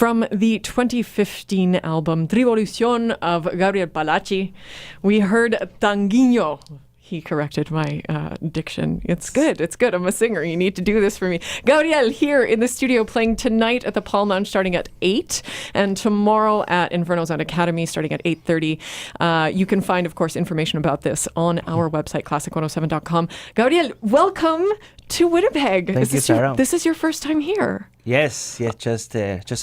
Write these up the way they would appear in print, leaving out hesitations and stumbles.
From the 2015 album Trivolución of Gabriel Palatchi, we heard Tanguinho. He corrected my diction. It's good. It's good. I'm a singer. You need to do this for me. Gabriel here in the studio playing tonight at the Palm Lounge starting at 8 and tomorrow at Inferno Sound Academy starting at 8:30. You can find, of course, information about this on our website, classic107.com. Gabriel, welcome to Winnipeg. Thank you, Sarah. This is your first time here. Yes, just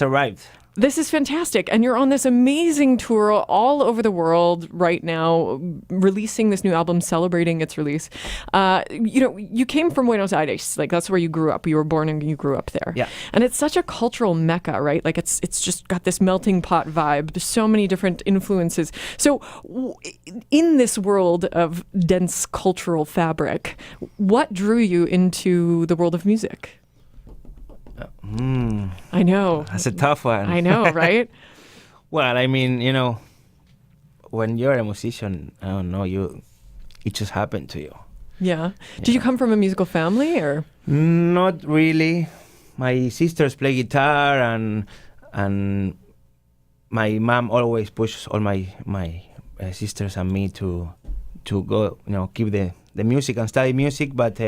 arrived. This is fantastic. And you're on this amazing tour all over the world right now, releasing this new album, celebrating its release. You came from Buenos Aires. Like, that's where you grew up. You were born and you grew up there. Yeah. And it's such a cultural mecca, right? Like, it's just got this melting pot vibe. There's so many different influences. So in this world of dense cultural fabric, what drew you into the world of music? I know. That's a tough one. I know, right? Well, I mean, when you're a musician, I don't know, it just happened to you. Yeah. Did you come from a musical family or? Not really. My sisters play guitar and my mom always pushes all my sisters and me to go, keep the music and study music, but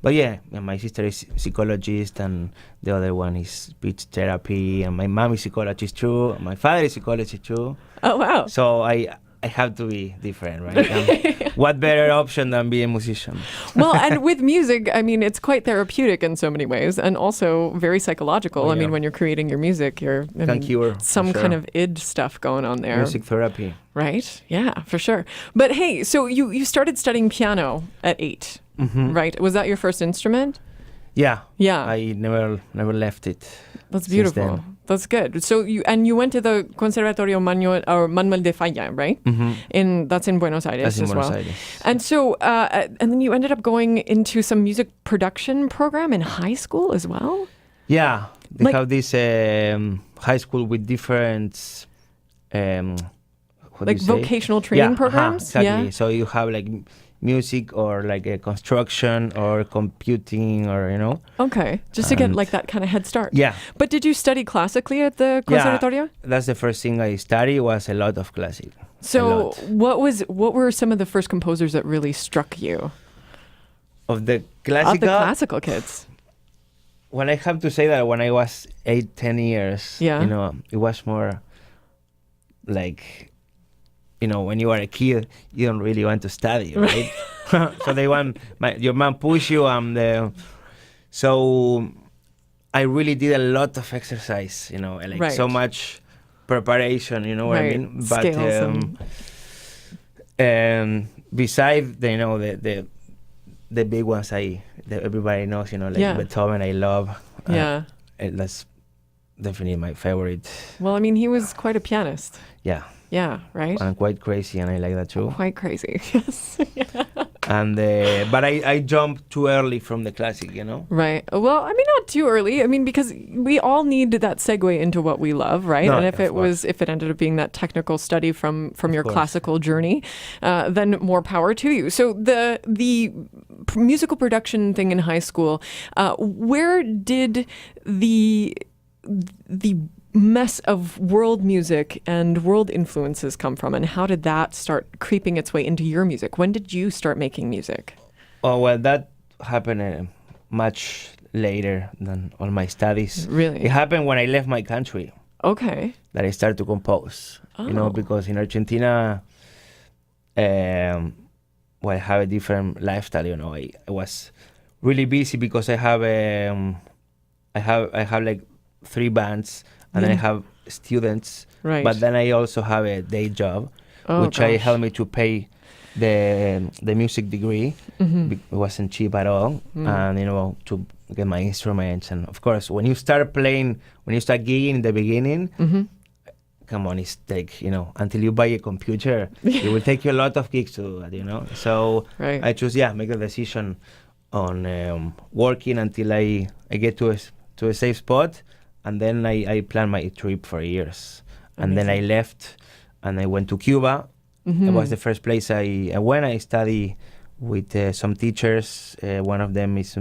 But my sister is psychologist and the other one is speech therapy and my mom is psychologist too. My father is psychologist too. Oh, wow. So I have to be different, right? What better option than be a musician? Well, and with music, I mean, it's quite therapeutic in so many ways and also very psychological. Oh, I mean, when you're creating your music, some kind of id stuff going on there. Music therapy. Right? Yeah, for sure. But hey, so you started studying piano at 8. Mm-hmm. Right. Was that your first instrument? Yeah. Yeah. I never left it. That's beautiful. That's good. So you went to the conservatory Manuel de Falla, right? Mm-hmm. That's in Buenos Aires That's in as Buenos well. Aires. And so and then you ended up going into some music production program in high school as well? Yeah. They have this high school with different vocational training programs? Exactly. Yeah. So you have like music or like a construction or computing or Okay, just to get like that kind of head start. Yeah. But did you study classically at the conservatorio? Yeah, that's the first thing I studied was a lot of classic. So what were some of the first composers that really struck you? Of the classical kids. Well, I have to say that when I was 10 years, it was more like when you are a kid, you don't really want to study, right? So your mom push you, so I really did a lot of exercise, right. So much preparation, you know what I mean? But besides the big ones, everybody knows, Beethoven, I love. That's definitely my favorite. Well, I mean, he was quite a pianist. Yeah. Yeah, right? And quite crazy, and I like that too. Quite crazy, yes. And but I jumped too early from the classic, Right. Well, I mean, not too early. I mean, because we all need that segue into what we love, right? No, and if it ended up being that technical study from your classical journey, then more power to you. So the musical production thing in high school, where did the mess of world music and world influences come from, and how did that start creeping its way into your music? When did you start making music? Oh, well, that happened much later than all my studies. Really? It happened when I left my country. Okay. That I started to compose. Because in Argentina, I have a different lifestyle. I was really busy because I have like 3 bands. And then I have students, right. But then I also have a day job, which helped me to pay the music degree. Mm-hmm. It wasn't cheap at all, and to get my instruments. And of course, when you start gigging in the beginning, come on, it's like until you buy a computer, it will take you a lot of gigs to do that. So right. I choose make a decision on working until I get to a safe spot. And then I planned my trip for years. And then I left and I went to Cuba. Mm-hmm. That was the first place I went. I studied with some teachers. One of them is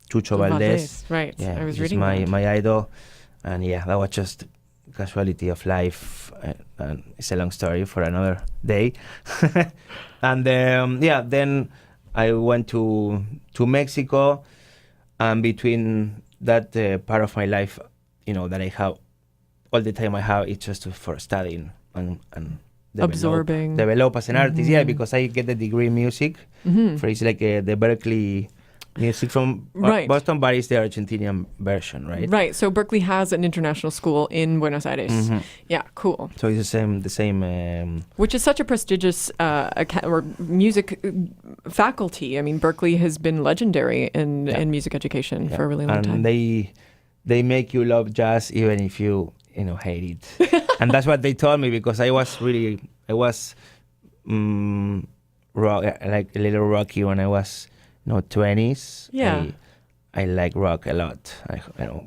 Chucho Valdés. Right, Yeah, I was he's reading my idol. And yeah, that was just casualty of life. And it's a long story for another day. And then I went to Mexico, and between that part of my life, that I have, all the time I have, it's just for studying and develop as an artist. Yeah, because I get the degree in music. For it's like the Berklee music from Boston, but it's the Argentinian version, right? Right. So Berklee has an international school in Buenos Aires. Yeah, cool. So it's the same. Which is such a prestigious or music faculty. I mean, Berklee has been legendary in music education for a really long time. And they make you love jazz even if you hate it. And that's what they told me, because I was like a little rocky when I was 20s. Yeah. I like rock a lot.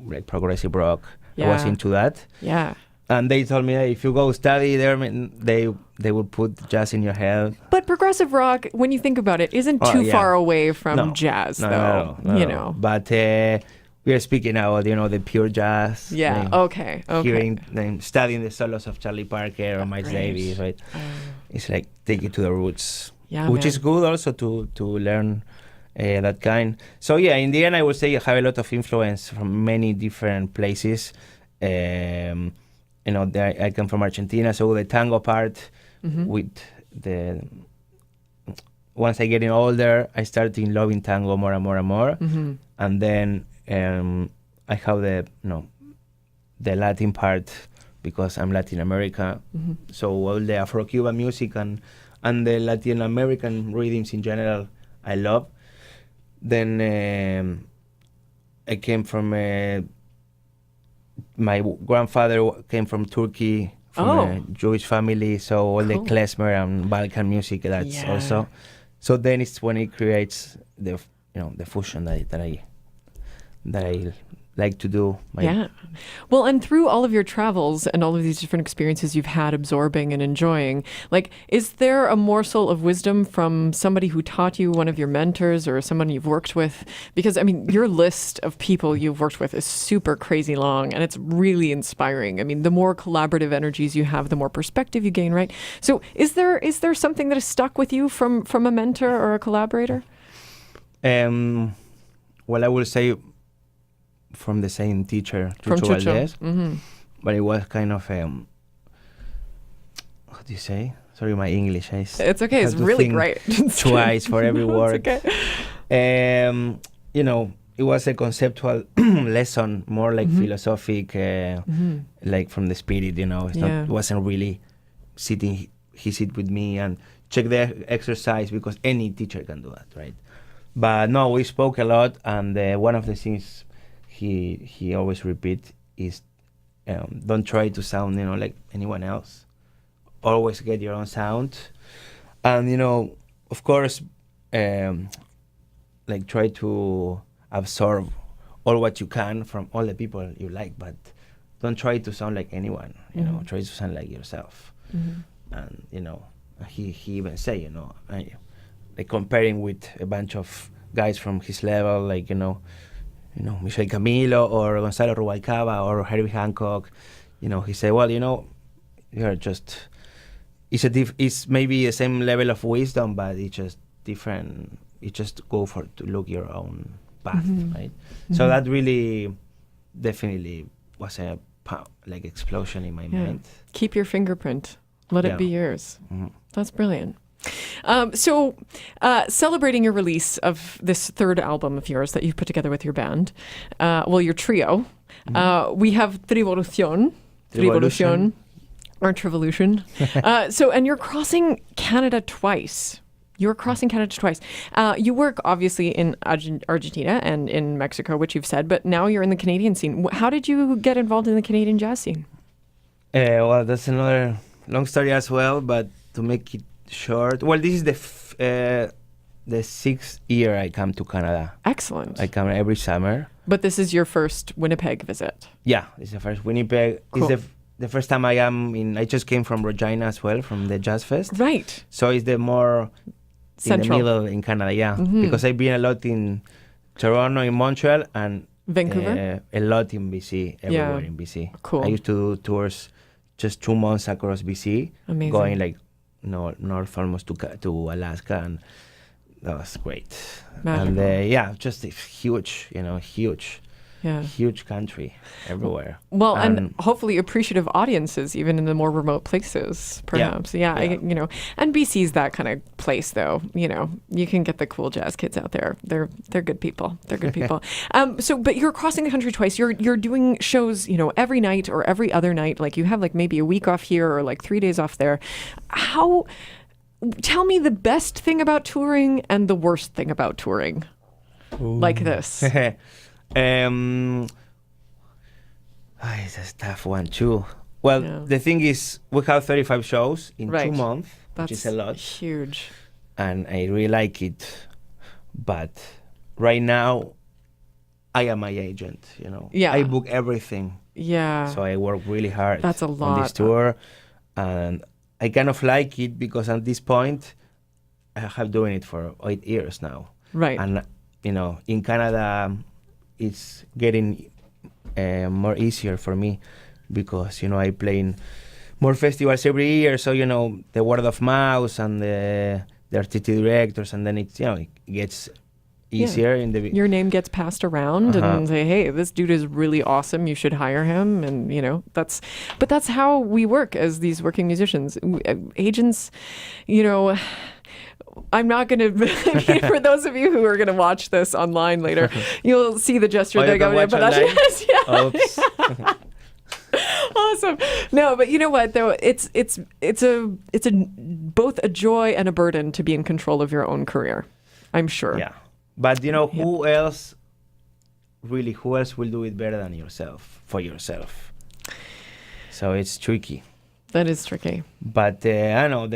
Like progressive rock. Yeah. I was into that. Yeah. And they told me, hey, if you go study there, they will put jazz in your head. But progressive rock, when you think about it, isn't too far away from jazz, though. No. But we are speaking now, the pure jazz. Yeah. Okay. Hearing, studying the solos of Charlie Parker or Miles Davis, right? It's like take you to the roots. Yeah, which is good also to learn that kind. So yeah, in the end, I would say I have a lot of influence from many different places. I come from Argentina, so the tango part with once I getting older, I started loving tango more and more and more. And then I have the Latin part, because I'm Latin America. So all the Afro-Cuban music and the Latin American rhythms in general, I love. Then I came from my grandfather came from Turkey, from a Jewish family, so all the klezmer and Balkan music, that's also. So then it's when it creates the fusion that I like to do. Well, and through all of your travels and all of these different experiences you've had absorbing and enjoying, like, is there a morsel of wisdom from somebody who taught you, one of your mentors or someone you've worked with? Because, I mean, your list of people you've worked with is super crazy long, and it's really inspiring. I mean, the more collaborative energies you have, the more perspective you gain, right? So is there something that has stuck with you from a mentor or a collaborator? Well, I will say from the same teacher, from Chucho Valdez, but it was kind of what do you say? Sorry, my English. It's okay. It's really great. Twice for every word. It's okay. It was a conceptual lesson, more like philosophic, like from the spirit. It wasn't really sitting. He sit with me and check the exercise, because any teacher can do that, right? But no, we spoke a lot, and one of the things he always repeat is don't try to sound like anyone else. Always get your own sound, and of course like try to absorb all what you can from all the people you like, but don't try to sound like anyone. Try to sound like yourself. And he even say like comparing with a bunch of guys from his level, like Michel Camilo or Gonzalo Rubalcaba or Herbie Hancock, he said, well, you're just, it's maybe the same level of wisdom, but it's just different. You just go to look your own path, right? So that really definitely was a like explosion in my mind. Keep your fingerprint. Let it be yours. That's brilliant. So celebrating your release of this third album of yours that you've put together with your band, your trio, we have Trivolution, or Trivolution. And you're crossing Canada twice. You work obviously in Argentina and in Mexico, which you've said, but now you're in the Canadian scene. How did you get involved in the Canadian jazz scene? Well, that's another long story as well, but to make it short, well, this is the 6th year I come to Canada. Excellent. I come every summer. But this is your first Winnipeg visit. Yeah, it's the first Winnipeg. Cool. It's the first time I am in. I just came from Regina as well, from the Jazz Fest. Right. So it's the more central in the middle in Canada, because I've been a lot in Toronto, in Montreal, and Vancouver? A lot in BC, everywhere in BC. Cool. I used to do tours just 2 months across BC, Amazing. going like north almost to Alaska, and that was great. Magical. And just a huge, huge country everywhere. Well, and hopefully appreciative audiences, even in the more remote places, perhaps. And BC's that kind of place, though. You can get the cool jazz kids out there. They're good people. They're good people. But you're crossing the country twice. You're doing shows, every night or every other night. Like you have like maybe a week off here or like 3 days off there. Tell me the best thing about touring and the worst thing about touring. Ooh. Like this. It's a tough one too. Well, the thing is, we have 35 shows in 2 months, which is a lot. Huge. And I really like it. But right now, I am my agent, Yeah. I book everything. Yeah. So I work really hard. That's a lot. On this tour. And I kind of like it because at this point, I have doing it for 8 years now. Right. And, in Canada, it's getting more easier for me because, I play in more festivals every year. So, the word of mouth and the artistic directors, and then it gets easier. Your name gets passed around and say, hey, this dude is really awesome. You should hire him. And, that's how we work as these working musicians. Agents, I'm not going to, for those of you who are going to watch this online later, you'll see the gesture there, Gabriel Palatchi. Awesome. No, but you know what though? It's both a joy and a burden to be in control of your own career. I'm sure. Yeah. But who else will do it better than yourself, for yourself? So it's tricky. That is tricky. But I know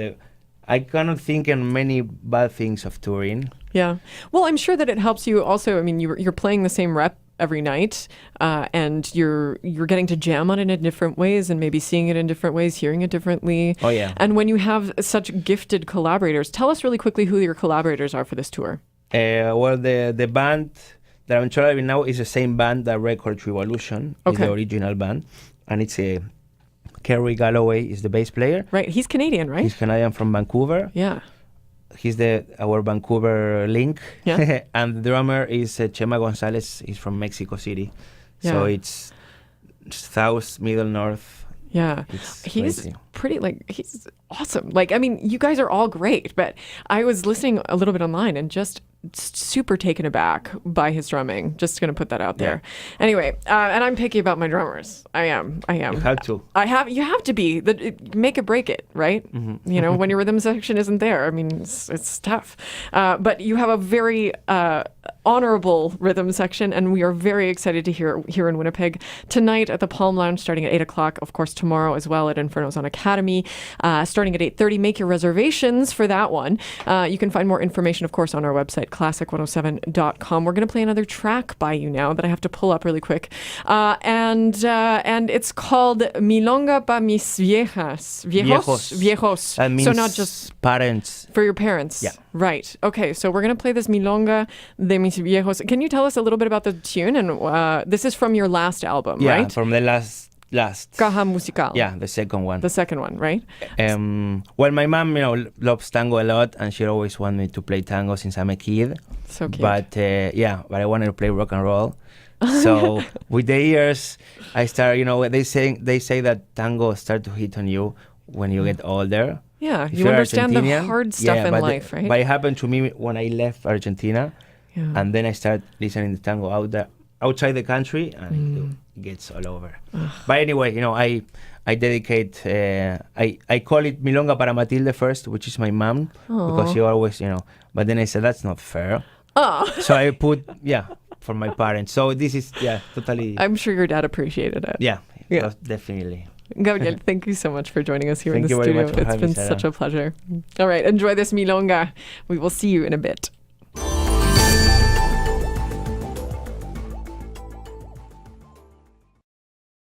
I cannot think of many bad things of touring. Yeah. Well, I'm sure that it helps you also. I mean, you're playing the same rep every night, and you're getting to jam on it in different ways, and maybe seeing it in different ways, hearing it differently. Oh yeah. And when you have such gifted collaborators, tell us really quickly who your collaborators are for this tour. Well, the band that I'm traveling now is the same band that recorded Revolution. Okay. Is the original band, and it's Kerry Galloway is the bass player. Right, he's Canadian, right? He's Canadian from Vancouver. Yeah. He's our Vancouver link. Yeah. And the drummer is Chema Gonzalez. He's from Mexico City. Yeah. So it's south, middle, north. Yeah. He's he's awesome. You guys are all great, but I was listening a little bit online and just super taken aback by his drumming. Just going to put that out there. Anyway, and I'm picky about my drummers. I am. You have to. You have to be. Make it, break it, right? Mm-hmm. When your rhythm section isn't there, it's tough. But you have a very honorable rhythm section, and we are very excited to hear here in Winnipeg tonight at the Palm Lounge, starting at 8 o'clock. Of course, tomorrow as well at Inferno's on Academy, starting at 8:30. Make your reservations for that one. You can find more information, of course, on our website, classic107.com. We're going to play another track by you now that I have to pull up really quick. And it's called Milonga pa mis viejas. Viejos. That means so not just parents. For your parents. Yeah. Right. Okay. So we're going to play this Milonga de mis viejos. Can you tell us a little bit about the tune? And this is from your last album, right? Yeah, from the last. Caja Musical. Yeah, the second one. The second one, right? Well, my mom, loves tango a lot, and she always wanted me to play tango since I'm a kid. So cute. But I wanted to play rock and roll. So with the years, I started. They say that tango start to hit on you when you get older. Yeah, you understand the hard stuff in life, right? But it happened to me when I left Argentina, and then I started listening to tango outside the country, and it gets all over. But anyway, I dedicate, I call it Milonga para Matilde first, which is my mom, because she always, but then I said, that's not fair. Oh. So I put, for my parents. So this is, totally. I'm sure your dad appreciated it. Yeah. Definitely. Gabriel, thank you so much for joining us here in the studio. Thank you very much for having me, Sarah. Such a pleasure. All right, enjoy this Milonga. We will see you in a bit.